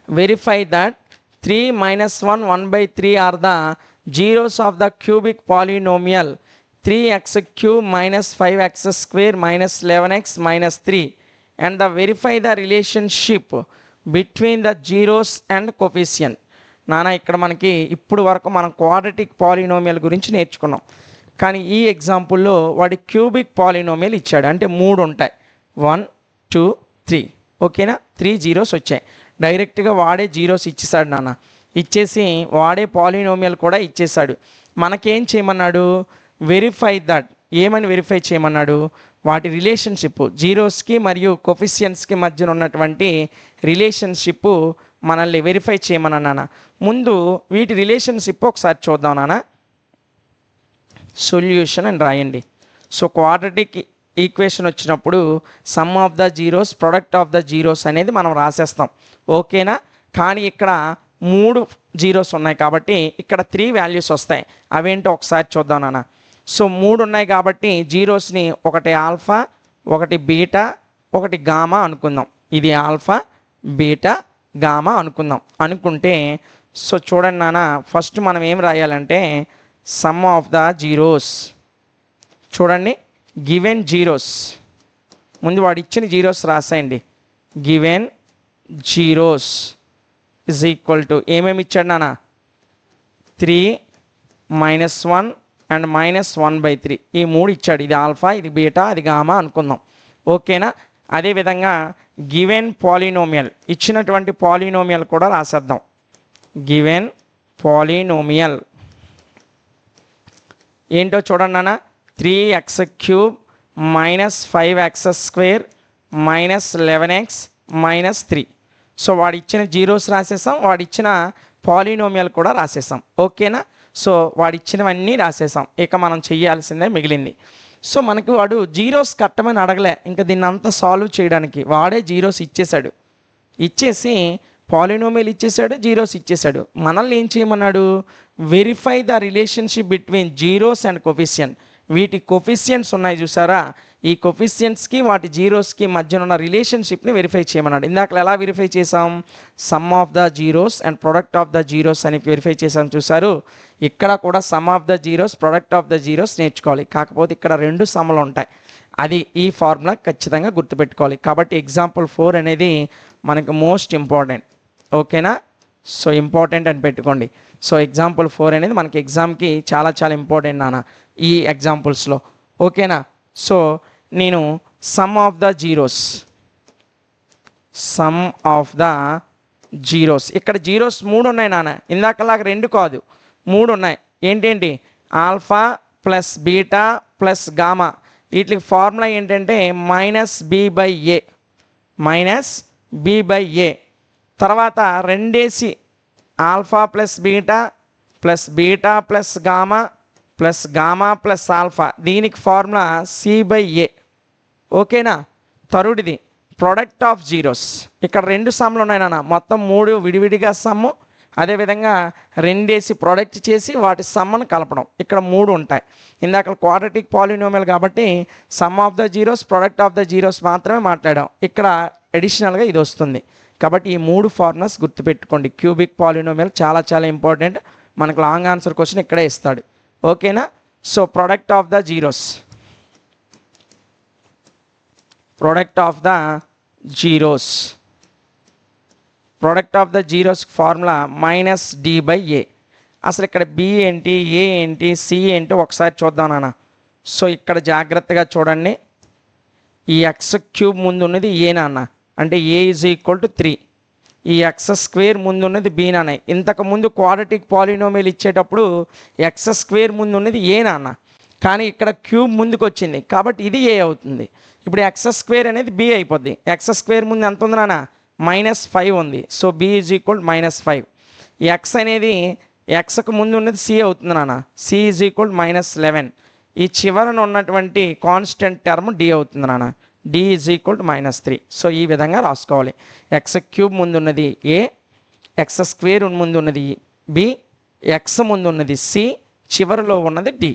Verify that 3 minus 1 1/3 are the zeros of the cubic polynomial 3x cube minus 5x square minus 11x minus 3 and the verify the relationship between the zeros and coefficient. నానా ఇక్కడ మనకి ఇప్పుడు వరకు మనం quadratic polynomial గురించి నేర్చుకున్నాం. కానీ ఈ ఎగ్జాంపుల్లో వాడి క్యూబిక్ పాలినోమియల్ ఇచ్చాడు. అంటే 3 ఉంటాయి, 1 2 3. ఓకేనా, 3 జీరోస్ వచ్చాయి. డైరెక్ట్గా వాడే జీరోస్ ఇచ్చేసాడు నాన్న. ఇచ్చేసి వాడే పాలినోమియల్ కూడా ఇచ్చేసాడు. మనకేం చేయమన్నాడు? Verify that. ఏమని వెరిఫై చేయమన్నాడు? వాటి రిలేషన్షిప్, జీరోస్కి మరియు కొఫిషియన్స్కి మధ్యన ఉన్నటువంటి రిలేషన్షిప్ మనల్ని వెరిఫై చేయమన్నా నాన్న. ముందు వీటి రిలేషన్షిప్ ఒకసారి చూద్దాం నాన్న. సొల్యూషన్ అని రాయండి. సో క్వాడ్రాటిక్ ఈక్వేషన్ వచ్చినప్పుడు some of the zeros, product of the zeros అనేది మనం రాసేస్తాం. ఓకేనా? కానీ ఇక్కడ 3 జీరోస్ ఉన్నాయి కాబట్టి ఇక్కడ 3 వాల్యూస్ వస్తాయి. అవేంటో ఒకసారి చూద్దాం నాన్న. సో 3 ఉన్నాయి కాబట్టి జీరోస్ని ఒకటి ఆల్ఫా, ఒకటి బీటా, ఒకటి గామా అనుకుందాం. ఇది ఆల్ఫా, బీటా, గామా అనుకుందాం. అనుకుంటే సో చూడండి నాన్న, ఫస్ట్ మనం ఏం రాయాలంటే సమ్ ఆఫ్ ద జీరోస్. చూడండి, గివెన్ జీరోస్, ముందు వాడు ఇచ్చిన జీరోస్ రాసేయండి. Given zeros is equal to ఏమేమి ఇచ్చాడు నాన్న? 3 minus 1 అండ్ minus 1/3. ఈ 3 ఇచ్చాడు. ఇది ఆల్ఫా, ఇది బీటా, అది గామా అనుకుందాం. ఓకేనా? అదేవిధంగా గివెన్ పాలినోమియల్, ఇచ్చినటువంటి పాలినోమియల్ కూడా రాసేద్దాం. గివెన్ పాలినోమియల్ ఏంటో చూడండి నాన్న. 3x cube minus 5x square minus 11x minus 3. So వాడు ఇచ్చిన జీరోస్ రాసేసాం, వాడు ఇచ్చిన పాలినోమియల్ కూడా రాసేసాం. ఓకేనా? సో వాడు ఇచ్చినవన్నీ రాసేసాం. ఇక మనం చెయ్యాల్సిందే మిగిలింది. సో మనకి వాడు జీరోస్ కట్టమని అడగలే, ఇంకా దీన్ని అంతా సాల్వ్ చేయడానికి వాడే జీరోస్ ఇచ్చేశాడు. ఇచ్చేసి పాలినోమియల్ ఇచ్చేసాడు, జీరోస్ ఇచ్చేసాడు. మనల్ని ఏం చేయమన్నాడు? Verify the relationship between zeros and కొఫిషియన్. వీటి కొఫిషియన్స్ ఉన్నాయి చూసారా, ఈ కొఫిషియన్స్కి వాటి జీరోస్కి మధ్యన ఉన్న రిలేషన్షిప్ని వెరిఫై చేయమన్నాడు. ఇందాక ఎలా వెరిఫై చేసాం? Some of the zeros and product of the zeros అని వెరిఫై చేసాం చూసారు. ఇక్కడ కూడా some of the zeros, product of the zeros నేర్చుకోవాలి. కాకపోతే ఇక్కడ 2 సమ్లు ఉంటాయి. అది ఈ ఫార్ములా ఖచ్చితంగా గుర్తుపెట్టుకోవాలి. కాబట్టి ఎగ్జాంపుల్ 4 అనేది మనకు మోస్ట్ ఇంపార్టెంట్. ఓకేనా? సో ఇంపార్టెంట్ అని పెట్టుకోండి. సో ఎగ్జాంపుల్ 4 అనేది మనకి ఎగ్జామ్కి చాలా చాలా ఇంపార్టెంట్ నాన్న ఈ ఎగ్జాంపుల్స్లో. ఓకేనా? సో నేను sum of the zeros, sum of the zeros, ఇక్కడ జీరోస్ 3 ఉన్నాయి నాన్న. ఇందాకలాగా 2 కాదు, 3 ఉన్నాయి. ఏంటేంటి? Alpha plus beta plus gamma. వీటికి ఫార్ములా ఏంటంటే -b/a, -b/a. తర్వాత 2 alpha plus beta plus gamma plus gamma plus alpha. దీనికి ఫార్ములా c/a. ఓకేనా? థర్డ్ది ప్రొడక్ట్ ఆఫ్ జీరోస్. ఇక్కడ 2 సమ్లు ఉన్నాయి నాన్న, మొత్తం 3 విడివిడిగా సమ్ము. అదేవిధంగా 2 ప్రొడక్ట్ చేసి వాటి సమ్మను కలపడం. ఇక్కడ 3 ఉంటాయి. ఇందాక క్వాడ్రాటిక్ పాలినోమియల్ కాబట్టి some of the zeros, product of the zeros మాత్రమే మాట్లాడాం. ఇక్కడ అడిషనల్గా ఇది వస్తుంది. కాబట్టి ఈ 3 ఫార్ములాస్ గుర్తుపెట్టుకోండి. క్యూబిక్ పాలినోమియల్ చాలా చాలా ఇంపార్టెంట్. మనకు లాంగ్ ఆన్సర్ క్వశ్చన్ ఇక్కడే ఇస్తాడు. ఓకేనా? So product of the zeros, product of the zeros, product of the zeros formula -d/a. అసలు ఇక్కడ b ఏంటి, a ఏంటి, c ఏంటి ఒకసారి చూద్దాం నాన్న. సో ఇక్కడ జాగ్రత్తగా చూడండి. ఈ x³ ముందు ఉన్నది a నాన్న, అంటే a = 3. ఈ x² ముందు ఉన్నది b నాన్న. ఇంతకుముందు క్వాడ్రాటిక్ పాలినోమియల్ ఇచ్చేటప్పుడు x² ముందు ఉన్నది a నాన్న, కానీ ఇక్కడ క్యూబ్ ముందుకు వచ్చింది కాబట్టి ఇది a అవుతుంది. ఇప్పుడు x² అనేది b అయిపోద్ది. x² ముందు ఎంత ఉంది నాన్న? -5 ఉంది. So b = -5. x అనేది xకు ముందు ఉన్నది c అవుతుంది నాన్న. c = -11. ఈ చివరన ఉన్నటువంటి కాన్స్టెంట్ టర్మ్ d అవుతుంది నాన్న. d = -3. సో ఈ విధంగా రాసుకోవాలి. x³ ముందు ఉన్నది a, x² ముందు ఉన్నది b, x ముందు ఉన్నది c, చివరిలో ఉన్నది d.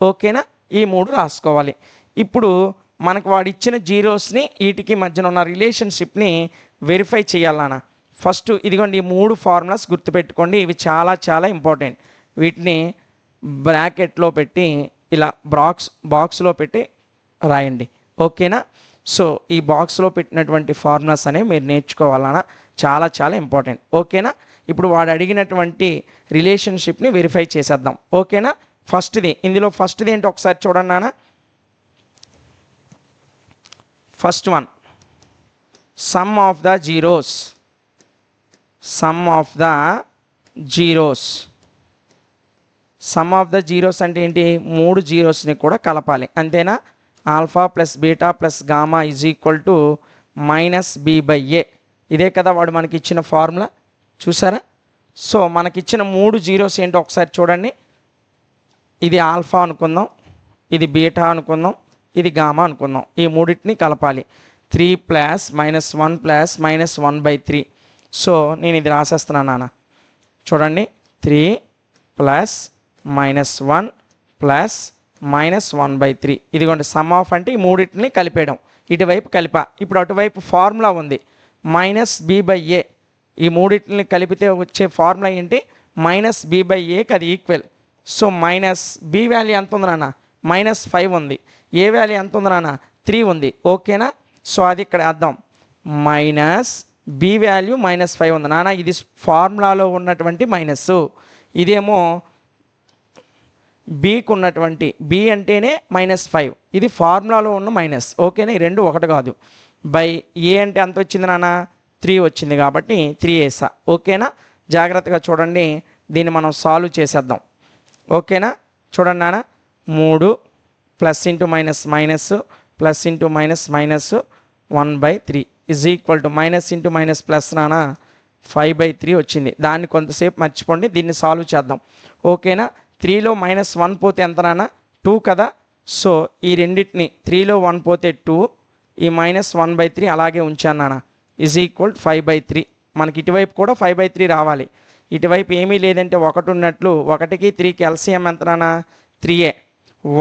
ఓకేనా? ఈ 3 రాసుకోవాలి. ఇప్పుడు మనకు వాడు ఇచ్చిన జీరోస్ని వీటికి మధ్యన ఉన్న రిలేషన్షిప్ని వెరిఫై చేయాలన్నా. ఫస్ట్ ఇదిగోండి ఈ 3 ఫార్ములాస్ గుర్తుపెట్టుకోండి, ఇవి చాలా చాలా ఇంపార్టెంట్. వీటిని బ్రాకెట్లో పెట్టి ఇలా బాక్స్లో పెట్టి రాయండి, ఓకేనా. సో ఈ బాక్స్లో పెట్టినటువంటి ఫార్ములాస్ అనేవి మీరు నేర్చుకోవాలన్నా చాలా చాలా ఇంపార్టెంట్, ఓకేనా. ఇప్పుడు వాడు అడిగినటువంటి రిలేషన్షిప్ని వెరిఫై చేసేద్దాం, ఓకేనా. ఇందులో ఫస్ట్ది ఏంటో ఒకసారి చూడండి నాన్న. First one, some of the zeros. Sum of the zeros అంటే ఏంటి? 3 జీరోస్ని కూడా కలపాలి, అంతేనా. Alpha plus beta plus gamma is equal to -b/a. ఇదే కదా వాడు మనకి ఇచ్చిన ఫార్ములా, చూసారా. సో మనకిచ్చిన 3 జీరోస్ ఏంటో ఒకసారి చూడండి. ఇది ఆల్ఫా అనుకుందాం, ఇది బీటా అనుకుందాం, ఇది గామా అనుకుందాం. ఈ మూడింటిని కలపాలి. 3 ప్లస్ -1 ప్లస్ -1/3. సో నేను ఇది రాసేస్తున్నాను నాన్న, చూడండి. 3 ప్లస్ -1 ప్లస్ -1/3. ఇదిగోండి సమ్ ఆఫ్ అంటే ఈ మూడింటిని కలిపేయడం. ఇటువైపు కలిపా. ఇప్పుడు అటువైపు ఫార్ములా ఉంది -b/a. ఈ మూడింటిని కలిపితే వచ్చే ఫార్ములా ఏంటి? -b/aకి అది ఈక్వల్. సో b వాల్యూ ఎంత ఉంది నాన్న? -5 ఉంది. ఏ వాల్యూ ఎంత ఉంది నాన్న? 3 ఉంది, ఓకేనా. సో అది ఇక్కడ వేద్దాం. b వాల్యూ -5 ఉంది నాన్న. ఇది ఫార్ములాలో ఉన్నటువంటి మైనస్, ఇదేమో బీకు ఉన్నటువంటి, బి అంటేనే -5, ఇది ఫార్ములాలో ఉన్న మైనస్, ఓకేనా. ఈ రెండు ఒకటి కాదు. బై ఏ అంటే ఎంత వచ్చింది నాన్న? 3 వచ్చింది కాబట్టి 3 వేసా, ఓకేనా. జాగ్రత్తగా చూడండి, దీన్ని మనం సాల్వ్ చేసేద్దాం, ఓకేనా. చూడండి నాన్న, 3 plus into minus minus plus into minus minus 1/3 is equal to minus into minus plus నాన్న 5/3 వచ్చింది. దాన్ని కొంతసేపు మర్చిపోండి, దీన్ని సాల్వ్ చేద్దాం, ఓకేనా. 3లో -1 పోతే ఎంత నాన్న? 2 కదా. సో ఈ రెండింటిని 3లో 1 పోతే 2, ఈ -1/3 అలాగే ఉంచాను నాన్న, ఈజ్ ఈక్వల్ 5/3. మనకి ఇటువైపు కూడా 5/3 రావాలి. ఇటువైపు ఏమీ లేదంటే 1 ఉన్నట్లు. 1కి 3కి ఎల్సిఎం ఎంత నాన్న? 3a.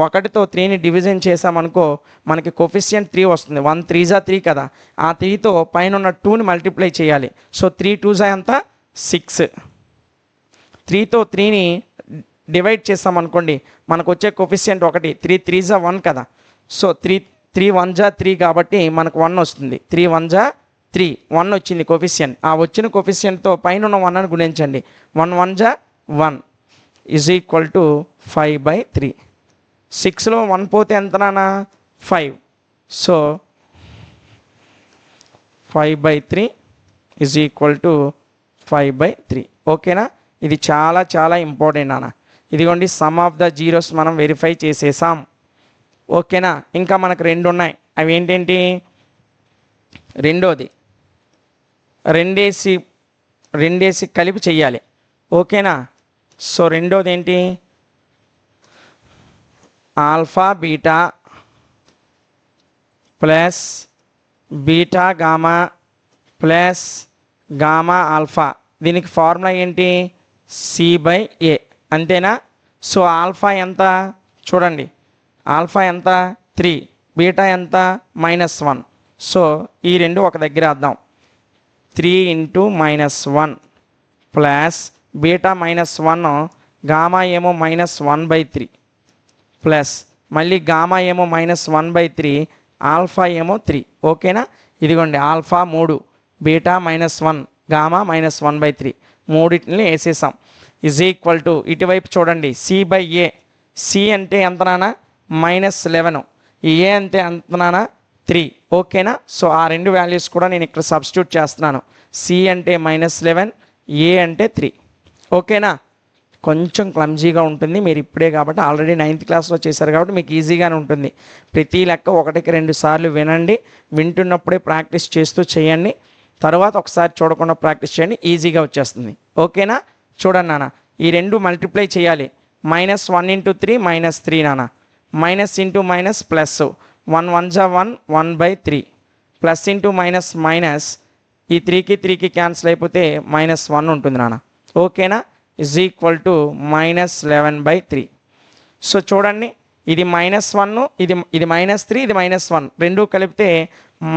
1తో 3ని డివిజన్ చేసామనుకో మనకి కోఫిషియంట్ 3 వస్తుంది. 1 3 జా 3 కదా. ఆ 3తో పైన ఉన్న 2ని మల్టిప్లై చేయాలి. సో 3 2 జా ఎంత? 6. 3తో 3ని డివైడ్ చేసామనుకోండి మనకు వచ్చే కోఫిషియంట్ 1. 3 3 జా 1 కదా. సో 3 1 జా 3 కాబట్టి మనకు 1 వస్తుంది. 3 1 జా 3, 1 వచ్చింది కోఫిషియంట్. ఆ వచ్చిన కోఫిషియంట్తో పైన ఉన్న 1 అని గుణించండి. 1 1 జా 1 ఈజ్ ఈక్వల్ టు 5/3. 6లో 1 పోతే ఎంత నాన్న? 5. సో 5/3 ఈజ్ ఈక్వల్ టు 5/3, ఓకేనా. ఇది చాలా చాలా ఇంపార్టెంట్ నాన్న. ఇదిగోండి సమ్ ఆఫ్ ద జీరోస్ మనం వెరిఫై చేసేసాం, ఓకేనా. ఇంకా మనకు 2 ఉన్నాయి. అవి ఏంటేంటి? రెండోది రెండేసి కలిపి చెయ్యాలి, ఓకేనా. సో రెండోది ఏంటి? Alpha beta plus beta gamma plus gamma alpha. దీనికి ఫార్ములా ఏంటి? c/a, అంతేనా. సో ఆల్ఫా ఎంత చూడండి, ఆల్ఫా ఎంత? 3, బీటా ఎంత? -1. సో ఈ రెండు ఒక దగ్గర వేద్దాం. 3 × -1 ప్లస్ బీటా -1, గామా ఏమో -1/3 ప్లస్ మళ్ళీ గామా ఏమో -1/3, ఆల్ఫా ఏమో 3, ఓకేనా. ఇదిగోండి ఆల్ఫా 3, బీటా -1, గామా -1/3, మూడింటిని వేసేసాం. ఈజ్ ఈక్వల్ టు ఇటువైపు చూడండి c/a. సి అంటే ఎంత నాన్న? -11. ఏ అంటే ఎంత నాన్న? 3, ఓకేనా. సో ఆ రెండు వాల్యూస్ కూడా నేను ఇక్కడ సబ్స్టిట్యూట్ చేస్తున్నాను. సి అంటే -11, ఏ అంటే 3, ఓకేనా. కొంచెం క్లమ్జీగా ఉంటుంది, మీరు ఇప్పుడే కాబట్టి ఆల్రెడీ 9th క్లాస్లో చేశారు కాబట్టి మీకు ఈజీగానే ఉంటుంది. ప్రతి లెక్క 1కి 2 సార్లు వినండి, వింటున్నప్పుడే ప్రాక్టీస్ చేస్తూ చేయండి. తర్వాత ఒకసారి చూడకుండా ప్రాక్టీస్ చేయండి, ఈజీగా వచ్చేస్తుంది, ఓకేనా. చూడండి నాన్న, ఈ రెండు మల్టిప్లై చేయాలి. -1 × 3 -3 నాన్న. మైనస్ ఇంటూ మైనస్ ప్లస్, 1 1 జా 1, 1/3 ప్లస్ ఇంటూ మైనస్ మైనస్, ఈ 3కి 3కి క్యాన్సిల్ అయిపోతే -1 ఉంటుంది నాన్న, ఓకేనా. Is equal to -11/3. సో చూడండి, ఇది -1, ఇది -3, ఇది -1, రెండు కలిపితే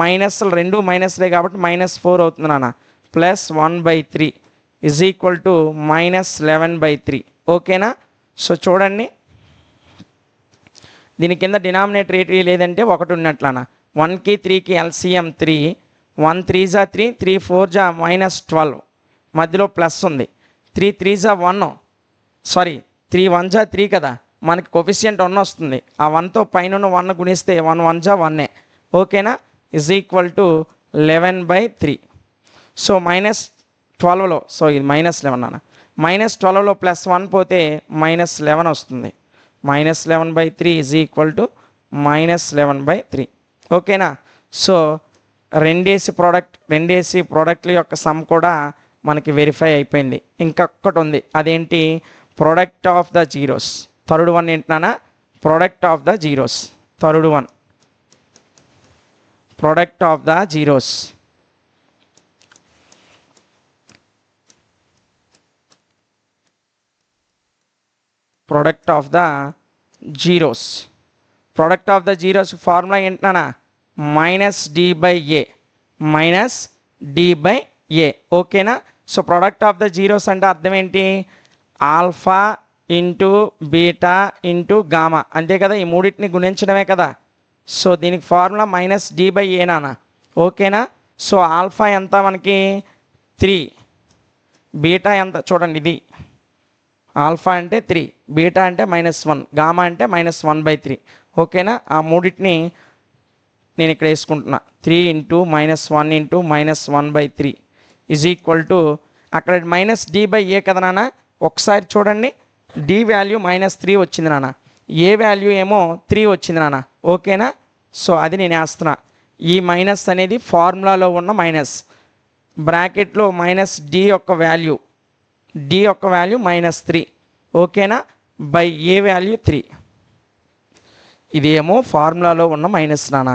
మైనస్లు రెండు మైనస్లే కాబట్టి -4 అవుతుంది నాన్న. Plus 1/3 is equal to -11/3. ఓకేనా? సో చూడండి, దీని కింద డినామినేటర్ ఏంటి లేదంటే ఒకటి ఉన్నట్లనా. 1కి 3కి ఎల్సిఎం 3, 1 3 జా 3, 3 4 జా -12, మధ్యలో ప్లస్ ఉంది. 3 3 జా 1, సారీ 3 1 జా 3 కదా, మనకి కొఫిషియంట్ 1 వస్తుంది. ఆ 1తో పైన 1 గుణిస్తే 1 1 జా 1. ఓకేనా? Is equal to 11/3. సో -12లో, సో ఇది -11 అన్న, -12లో +1 పోతే -11 వస్తుంది. -11/3 ఇజ్ ఈక్వల్ టు -11/3. ఓకేనా? సో రెండేసి ప్రోడక్ట్ల యొక్క సమ్ కూడా మనకి వెరిఫై అయిపోయింది. ఇంకొకటి ఉంది, అదేంటి? Product of the zeros. Third one ఏంటన్నా? Product of the zeros. Third one product of the zeros. Product of the zeros. Product of the zeros formula ఏంటన్నా? -d/a, -d/a. ఓకేనా? So product of the zeros అంటే అర్థం ఏంటి? Alpha into beta into gamma, అంతే కదా, ఈ మూడింటిని గుణించడమే కదా. సో దీనికి ఫార్ములా -d/a నాన్న. ఓకేనా? సో ఆల్ఫా ఎంత మనకి? 3, బీటా ఎంత చూడండి, ఇది ఆల్ఫా అంటే 3, బీటా అంటే -1, గామా అంటే -1/3. ఓకేనా? ఆ మూడింటిని నేను ఇక్కడ వేసుకుంటున్నా. 3 × -1 × -1/3 ఇజ్ ఈక్వల్ టు, అక్కడ -d/a కదా నాన్న. ఒకసారి చూడండి, d వాల్యూ -3 వచ్చింది నాన్న, ఏ వాల్యూ ఏమో 3 వచ్చింది నాన్న. ఓకేనా? సో అది నేను వేస్తున్నా. ఈ మైనస్ అనేది ఫార్ములాలో ఉన్న మైనస్, బ్రాకెట్లో -d యొక్క వాల్యూ -3. ఓకేనా? By A value 3. ఇదేమో ఫార్ములాలో ఉన్న మైనస్ నాన్న,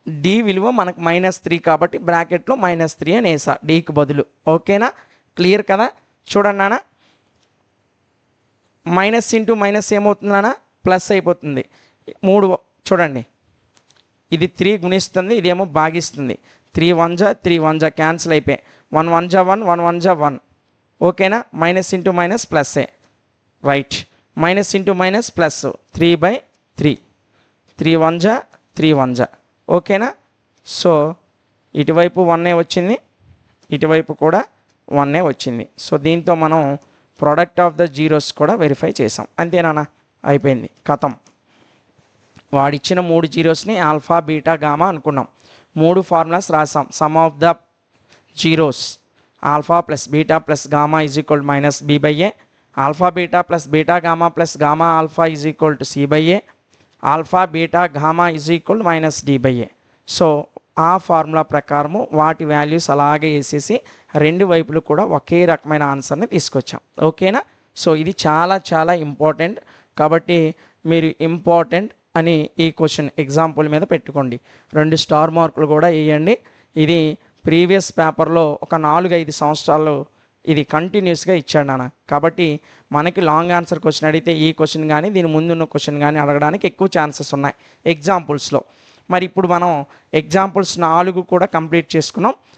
డి విలువ మనకు -3 కాబట్టి బ్రాకెట్లో -3 అని వేసా డీకి బదులు. ఓకేనా? క్లియర్ కదా? చూడండి నాన్న, మైనస్ ఇంటూ మైనస్ ఏమవుతుంది నాన్న? ప్లస్ అయిపోతుంది. 3 చూడండి, ఇది 3 గుణిస్తుంది, ఇదేమో భాగిస్తుంది. 3 1 జా 3 1 జా క్యాన్సిల్ అయిపోయి 1 1 జా 1, 1 1 జా 1. ఓకేనా? మైనస్ ఇంటూ మైనస్ ప్లస్సే, right. Minus into minus plus 3/3, 3 1 జా 3 1 జా. ఓకేనా? సో ఇటువైపు 1 వచ్చింది, ఇటువైపు కూడా 1 వచ్చింది. సో దీంతో మనం ప్రోడక్ట్ ఆఫ్ ద జీరోస్ కూడా వెరిఫై చేసాం. అంతేనా? అయిపోయింది, కథం. వాడిచ్చిన 3 జీరోస్ని ఆల్ఫా బీటా గామా అనుకున్నాం. 3 ఫార్ములాస్ రాసాం. Some of the zeros alpha plus beta plus gamma is equal -b/a, alpha beta plus beta gamma plus gamma alpha is equal to c/a, alpha beta gamma is equal -d/a. So ఆ formula ప్రకారము వాటి values అలాగే వేసేసి రెండు వైపులు కూడా ఒకే రకమైన ఆన్సర్ని తీసుకొచ్చాం. ఓకేనా? సో ఇది చాలా చాలా ఇంపార్టెంట్ కాబట్టి మీరు ఇంపార్టెంట్ అని ఈ క్వశ్చన్ ఎగ్జాంపుల్ మీద పెట్టుకోండి. 2 స్టార్ మార్కులు కూడా వేయండి. ఇది ప్రీవియస్ పేపర్లో ఒక 4-5 సంవత్సరాలు ఇది కంటిన్యూస్గా ఇచ్చాడు నాన్న. కాబట్టి మనకి లాంగ్ ఆన్సర్ క్వశ్చన్ అడిగితే ఈ క్వశ్చన్ కానీ దీని ముందున్న క్వశ్చన్ కానీ అడగడానికి ఎక్కువ ఛాన్సెస్ ఉన్నాయి ఎగ్జాంపుల్స్లో. మరి ఇప్పుడు మనం ఎగ్జాంపుల్స్ 4 కూడా కంప్లీట్ చేసుకున్నాం.